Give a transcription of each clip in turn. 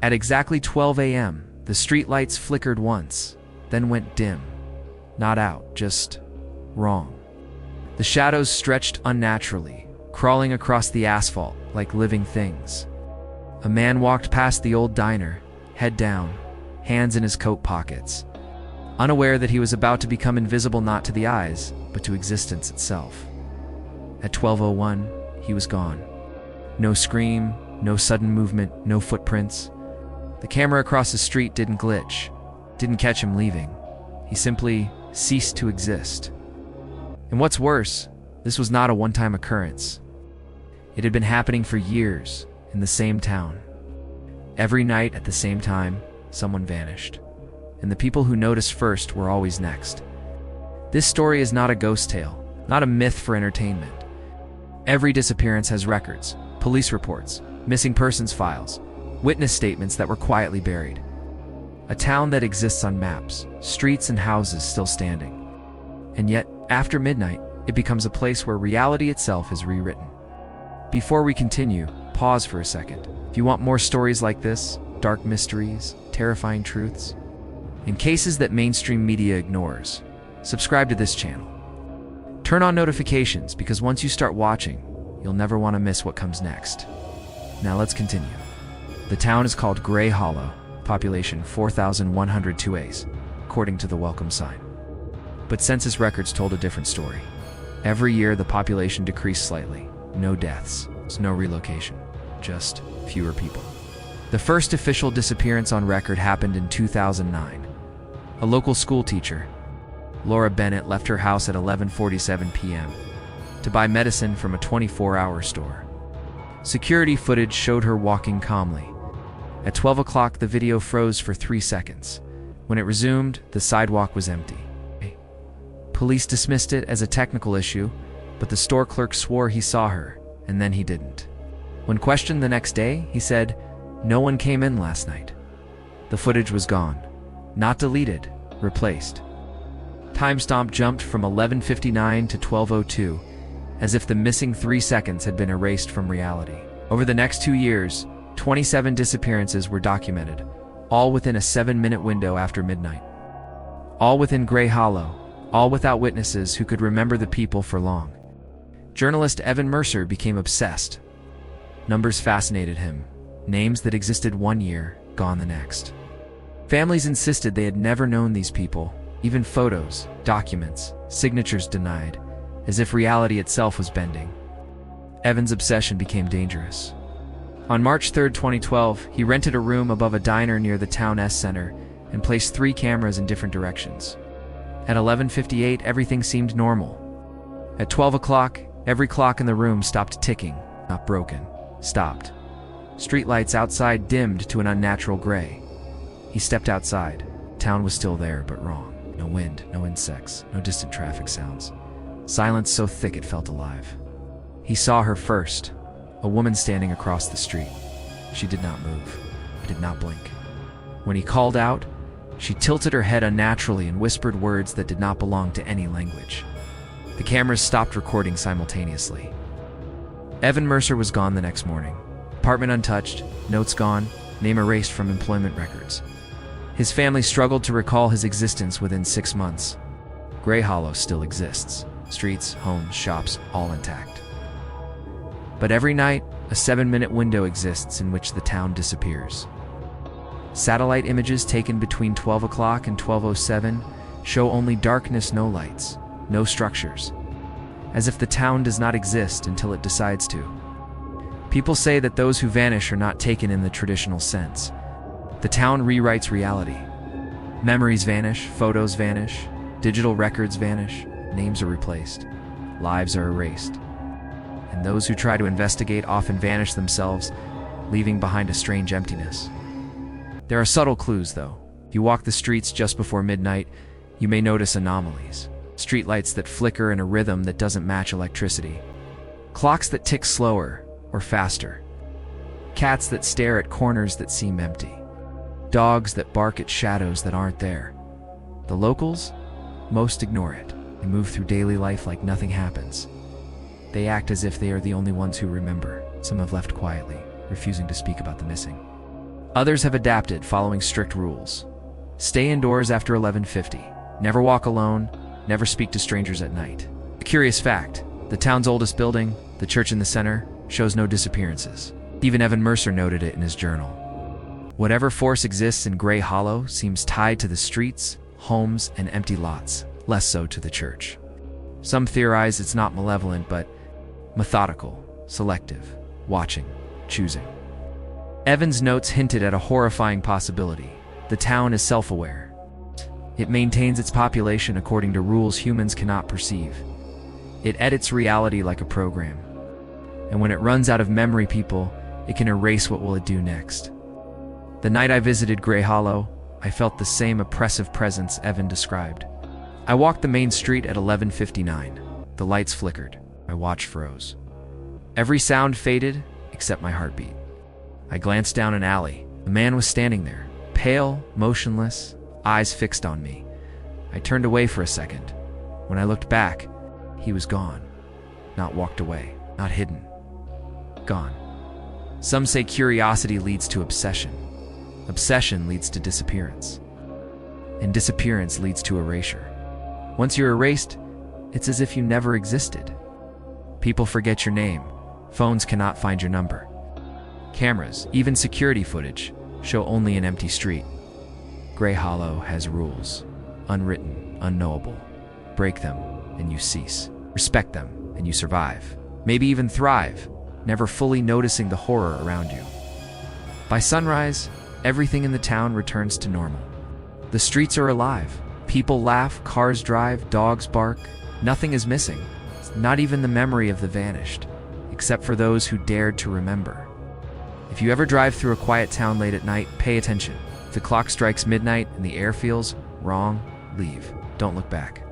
At exactly 12 a.m., the streetlights flickered once, then went dim. Not out, just wrong. The shadows stretched unnaturally, crawling across the asphalt like living things. A man walked past the old diner, head down, hands in his coat pockets, unaware that he was about to become invisible not to the eyes, but to existence itself. At 12:01, he was gone. No scream, no sudden movement, no footprints. The camera across the street didn't glitch, didn't catch him leaving. He simply ceased to exist. And what's worse, this was not a one-time occurrence. It had been happening for years in the same town. Every night at the same time, someone vanished. And the people who noticed first were always next. This story is not a ghost tale, not a myth for entertainment. Every disappearance has records, police reports, missing persons files, witness statements that were quietly buried. A town that exists on maps, streets and houses still standing. And yet, after midnight, it becomes a place where reality itself is rewritten. Before we continue, pause for a second. If you want more stories like this, dark mysteries, terrifying truths, and cases that mainstream media ignores, subscribe to this channel. Turn on notifications because once you start watching, you'll never want to miss what comes next. Now let's continue. The town is called Gray Hollow, population 4,102 A's, according to the welcome sign. But census records told a different story. Every year the population decreased slightly. No deaths, no relocation, just fewer people. The first official disappearance on record happened in 2009. A local school teacher, Laura Bennett, left her house at 11:47 p.m. to buy medicine from a 24-hour store. Security footage showed her walking calmly. At 12 o'clock, the video froze for 3 seconds. When it resumed, the sidewalk was empty. Police dismissed it as a technical issue, but the store clerk swore he saw her, and then he didn't. When questioned the next day, he said, "No one came in last night." The footage was gone. Not deleted, replaced. Timestamp jumped from 11:59 to 12:02, as if the missing 3 seconds had been erased from reality. Over the next 2 years, 27 disappearances were documented, all within a 7-minute window after midnight. All within Gray Hollow, all without witnesses who could remember the people for long. Journalist Evan Mercer became obsessed. Numbers fascinated him. Names that existed one year, gone the next. Families insisted they had never known these people, even photos, documents, signatures denied, as if reality itself was bending. Evan's obsession became dangerous. On March 3, 2012, he rented a room above a diner near the town's center and placed 3 cameras in different directions. At 11:58, everything seemed normal. At 12 o'clock, every clock in the room stopped ticking, not broken, stopped. Streetlights outside dimmed to an unnatural gray. He stepped outside. Town was still there, but wrong. No wind, no insects, no distant traffic sounds. Silence so thick it felt alive. He saw her first, a woman standing across the street. She did not move, did not blink. When he called out, she tilted her head unnaturally and whispered words that did not belong to any language. The cameras stopped recording simultaneously. Evan Mercer was gone the next morning. Apartment untouched, notes gone, name erased from employment records. His family struggled to recall his existence within 6 months. Gray Hollow still exists. Streets, homes, shops, all intact. But every night, a 7-minute window exists in which the town disappears. Satellite images taken between 12 o'clock and 12:07 show only darkness, no lights, no structures, as if the town does not exist until it decides to. People say that those who vanish are not taken in the traditional sense. The town rewrites reality. Memories vanish, photos vanish, digital records vanish, names are replaced, lives are erased. And those who try to investigate often vanish themselves, leaving behind a strange emptiness. There are subtle clues, though. If you walk the streets just before midnight, you may notice anomalies. Streetlights that flicker in a rhythm that doesn't match electricity. Clocks that tick slower or faster. Cats that stare at corners that seem empty. Dogs that bark at shadows that aren't there. The locals? Most ignore it. They move through daily life like nothing happens. They act as if they are the only ones who remember. Some have left quietly, refusing to speak about the missing. Others have adapted, following strict rules. Stay indoors after 11:50. Never walk alone. Never speak to strangers at night. A curious fact, the town's oldest building, the church in the center, shows no disappearances. Even Evan Mercer noted it in his journal. Whatever force exists in Gray Hollow seems tied to the streets, homes, and empty lots, less so to the church. Some theorize it's not malevolent, but methodical, selective, watching, choosing. Evan's notes hinted at a horrifying possibility. The town is self-aware. It maintains its population according to rules humans cannot perceive. It edits reality like a program. And when it runs out of memory people, it can erase what will it do next. The night I visited Gray Hollow, I felt the same oppressive presence Evan described. I walked the main street at 11:59. The lights flickered. My watch froze. Every sound faded except my heartbeat. I glanced down an alley. A man was standing there, pale, motionless, eyes fixed on me. I turned away for a second. When I looked back, he was gone. Not walked away, not hidden. Gone. Some say curiosity leads to obsession. Obsession leads to disappearance. And disappearance leads to erasure. Once you're erased, it's as if you never existed. People forget your name. Phones cannot find your number. Cameras, even security footage, show only an empty street. Gray Hollow has rules. Unwritten, unknowable. Break them, and you cease. Respect them, and you survive. Maybe even thrive, never fully noticing the horror around you. By sunrise, everything in the town returns to normal. The streets are alive. People laugh, cars drive, dogs bark. Nothing is missing, not even the memory of the vanished, except for those who dared to remember. If you ever drive through a quiet town late at night, pay attention. If the clock strikes midnight and the air feels wrong, leave. Don't look back.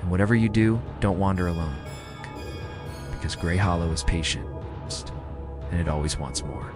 And whatever you do, don't wander alone. Because Gray Hollow is patient, and it always wants more.